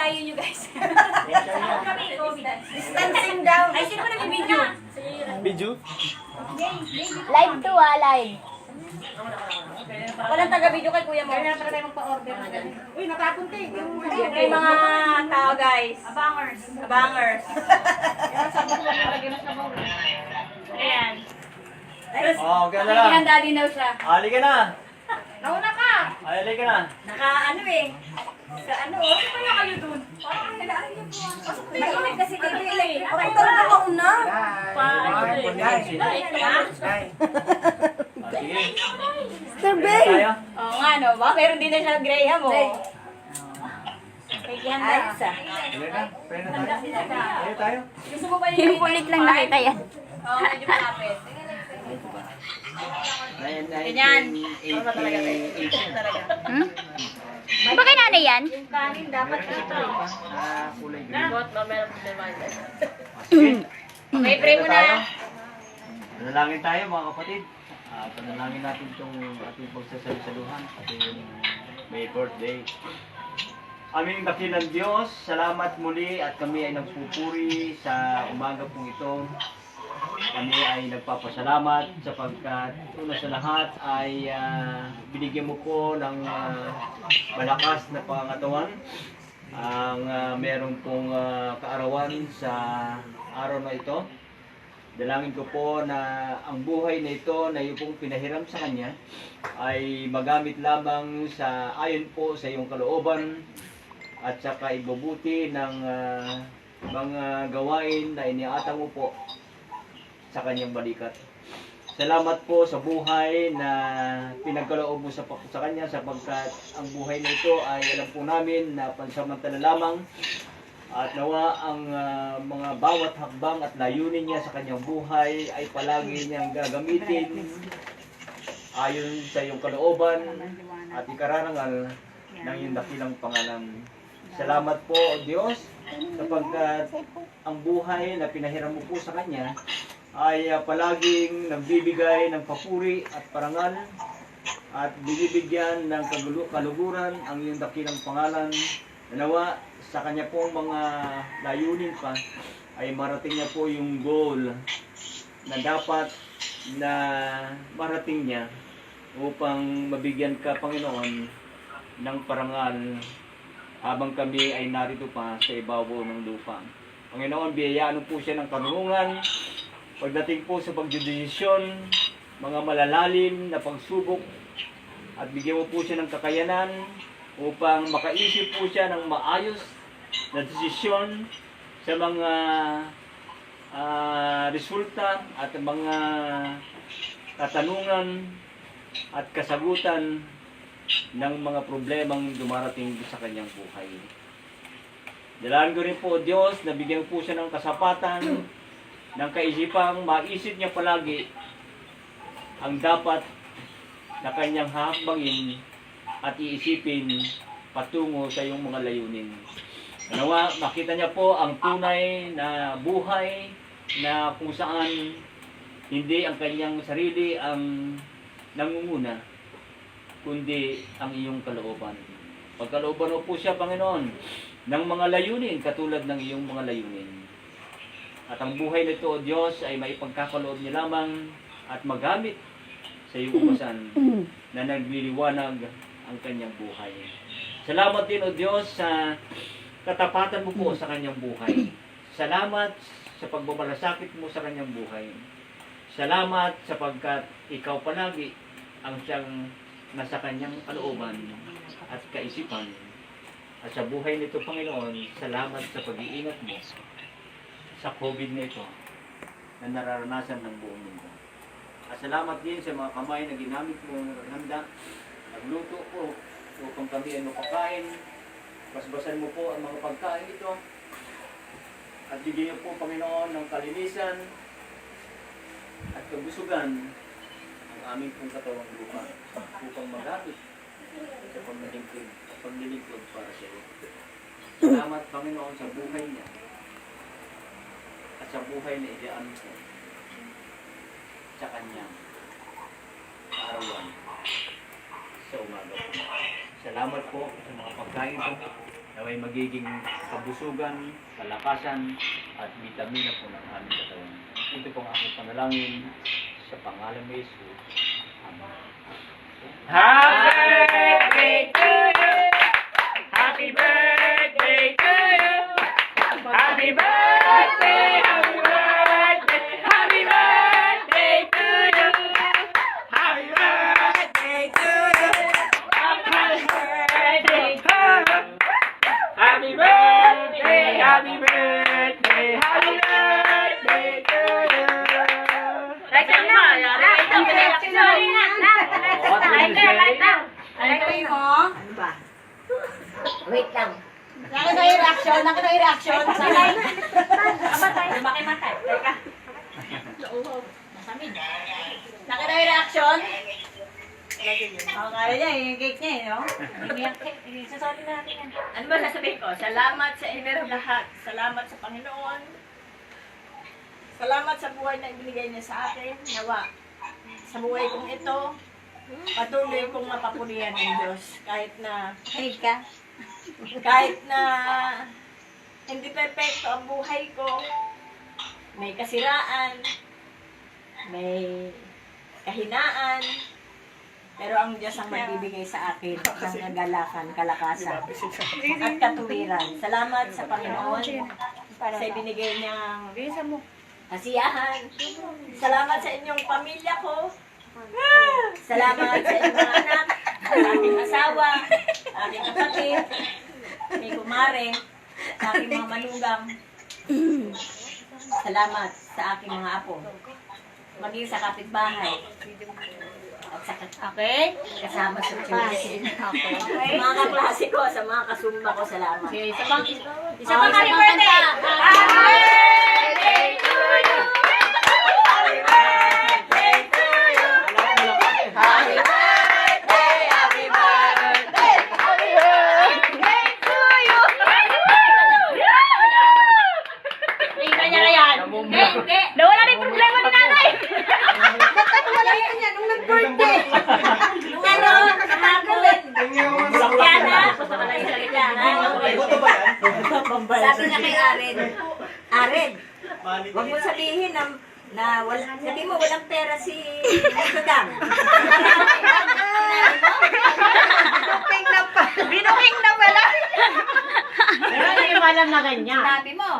layo nyo guys. Distancing daw. Ay, sino ba nag-video? Video? Live to live. Walang taga-video kay kuya mo. Kaya pala tayo magpa-order na ganun. Uy, nakapunti. May mga tao guys. Abangers. Abangers. Kaya sabi ko palagyan na sa bawal. Ayan. Oh, okay na lang. Handa din daw siya. Ali ka na. Nauna ka. Ali ka na. Naka ano eh. Sa ano oh. Ano pala kayo dun? Parang nag-aaral niyo po. Malamig kasi dito eh. Okay, talaga mauna. Sige. Sir Bay. Tayo. Oo nga no ba? Meron din na siya Graham oh. Kay handa. Sige na. Pwede na tayo. Tayo tayo. Gusto mo ba yung Himpulit lang nakita yan. Oo, medyo malapit. Ganyan. Ganyan. Ano ba talaga tayo? Talaga. Hmm? Ba kay nanay yan? Yung kanin dapat dito. Kulay green. Nabot, mamaya problema. Sige. Okay, pray mo na. Panalangin tayo mga kapatid. Panalangin natin itong ating pagsasalusaluhan at yung may birthday. Aming dakilang Diyos, salamat muli at kami ay nagpupuri sa umaga pong ito. Kami ay nagpapasalamat sapagkat una sa lahat ay binigyan mo po ng malakas na pangatawan ang meron pong kaarawan sa araw na ito. Dalangin ko po na ang buhay na ito na iyong pong pinahiram sa Kanya ay magamit lamang sa ayon po sa iyong kalooban at saka ibubuti ng mga gawain na iniatang mo po sa Kanyang balikat. Salamat po sa buhay na pinagkaloob mo sa Kanya sapagkat ang buhay na ito ay alam po namin na pansamantala lamang. At nawa ang mga bawat hakbang at layunin niya sa kanyang buhay ay palagi niyang gagamitin ayon sa iyong kalooban at ikararangal ng iyong dakilang pangalan. Salamat po, O Diyos, sapagkat ang buhay na pinahiram mo po sa Kanya ay palaging nagbibigay ng papuri at parangal at binibigyan ng kaluguran ang iyong dakilang pangalan. Nawa sa kanya pong mga layunin pa ay marating niya po yung goal na dapat na marating niya upang mabigyan ka, Panginoon, ng parangal habang kami ay narito pa sa ibabaw ng lupa. Panginoon, biyayaan po siya ng karunungan pagdating po sa pagdedesisyon, mga malalalim na pagsubok at bigyan mo po siya ng kakayanan upang makaisip po siya ng maayos na desisyon sa mga resulta at mga katanungan at kasagutan ng mga problemang dumarating sa kanyang buhay. Dalangin ko rin po, Diyos, na bigyan po siya ng kasapatan, ng kaisipang maisip niya palagi ang dapat na kanyang hahakbangin at iisipin patungo sa iyong mga layunin. Nawa, makita niya po ang tunay na buhay na kung saan hindi ang kanyang sarili ang nangunguna, kundi ang iyong kalooban. Pagkalooban mo po siya, Panginoon, ng mga layunin katulad ng iyong mga layunin. At ang buhay nito, O Diyos, ay maipagkakaloob niya lamang at magamit sa iyong ubasan na nagliliwanag ang kanyang buhay. Salamat din, O Diyos, sa katapatan mo po sa kanyang buhay. Salamat sa pagbabalasakit mo sa kanyang buhay. Salamat sapagkat ikaw palagi ang siyang nasa kanyang kalooban at kaisipan. At sa buhay nito, Panginoon, salamat sa pag-iingat mo sa COVID na ito na nararanasan ng buong mundo. At salamat din sa mga kamay na ginamit mo ng handa. Nagluto po upang kami ay mapakain. Basbasan mo po ang mga pagkain ito. At bigyan niyo po, Panginoon, ng kalinisan at kabusugan ang aming pong katawang lupa upang magamit sa paglilingkod para sa iyo. Salamat, Panginoon, sa buhay niya at sa buhay na idaan ko sa kanyang arawan sa umaga. Salamat po sa mga pagkain ko naway magiging kabusugan, kalakasan, at vitamina po ng aming katawan. Ito po ang aking panalangin sa pangalan ni Jesus. Amen. Happy birthday to you! Happy birthday to you! Happy birthday! Happy birthday! Happy birthday to you! Happy birthday to you! Happy birthday to you! Happy birthday! Happy birthday! Happy birthday to you! Teka na. Ano gawin mo? Ano ba? Wait lang. Nakita yung reaction? Nakita yung reaction? Matay. Makimatay. Teka. Masamid. Nakita yung reaction? Kala niya, yung cake niya, no? Sasali natin yan. Ano ba sasabihin ko? Salamat sa inyo lahat. Salamat sa Panginoon. Salamat sa buhay na ibinigay niya sa akin. Nawa, sa buhay kong ito, patuloy kong mapapurihan ng Diyos. Kahit na hindi perfecto ang buhay ko, may kasiraan, may kahinaan, pero ang Diyos ang magbibigay sa akin ng kagalakan, kalakasan, at katuwiran. Salamat sa Panginoon sa ibinigay niyang kasiyahan. Salamat sa inyong pamilya ko. Salamat sa inyong mga anak, sa aking asawa, sa aking kapatid, may kumare, sa aking mga manugang. Salamat sa aking mga apo. Maging sa kapitbahay. At sa kasama sa church. Sa mga kaklase ko, sa mga kasumba ko, salamat. Isa pang happy birthday! Happy birthday to you! Happy birthday to you! Happy birthday! Happy birthday! Happy birthday to you! Tingnan niya na yan! Hindi! Nawala na yung problema ni nanay. Kahapon! Yana! Sabi niya kay Aren, Aren, huwag mo sabihin na wala, sabi mo walang pera si Dang. Binuking na pala. Pero hindi mo alam na ganyan. Sabi mo.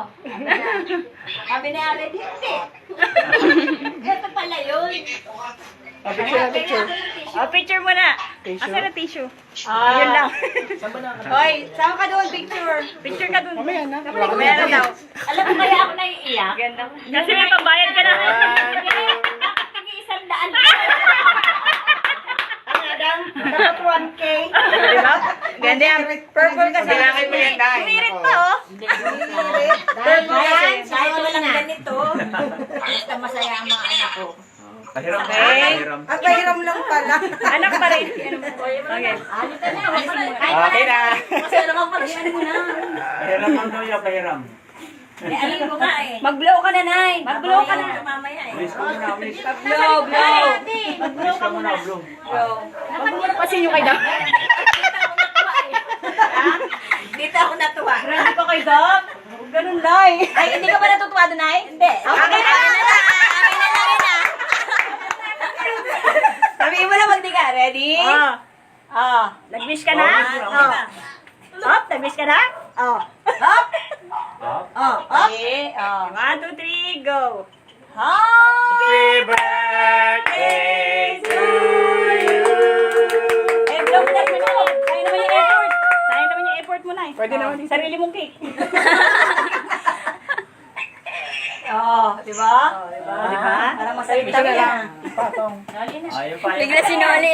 Sabi ni Aren, hindi. Ito pala yun. Picture mo na. Asa na tissue? Yun lang. Hoy, saan ka doon picture? Picture ka dun. Mamaya na daw. Alam mo kaya ako naiiyak? Ganda. Kasi may pambayad ka na. Nag-iisang daan. Ang Adam, dapat 1K. Diba? Ganda yan. Purple kasi. Kailangan mo yan, Day. Umirit pa, oh. Hindi, umirit. Kahit walang ganito, basta masaya ang mga anak ko. Pahiram Okay. Ang pahiram lang pala. Anak pa rin. Okay. Ano ka na? Okay na. Masaya naman pala. Ano mo na? Pahiram ang doya, pahiram. Alin mo nga eh. Mag-blow ka na, Nay. Mag-blow ka na. Mamaya eh. Miss ko muna, miss. Blow, blow. Miss ka muna, bloom. Huwag mo na pasin yung kay Dam. Dito ako natuwa. Ready ka kay Dam? Ganun, Nay. Ay, hindi ka ba natutuwa doon, Nay? Hindi. Okay na. Sabihin mo na magdi ka. Ready? Nag-wish ka na? Hop, nag-wish ka na? Hop. Hop. Okay. 1, 2, 3, go. Happy birthday to you. Eh, blow mo na rin mo. Sayang naman yung effort. Sayang naman yung effort mo, Nay. Pwede naman yung sarili mong cake. Diba? Diba? Parang masaya na. Ayun pa. Bigla sinuli.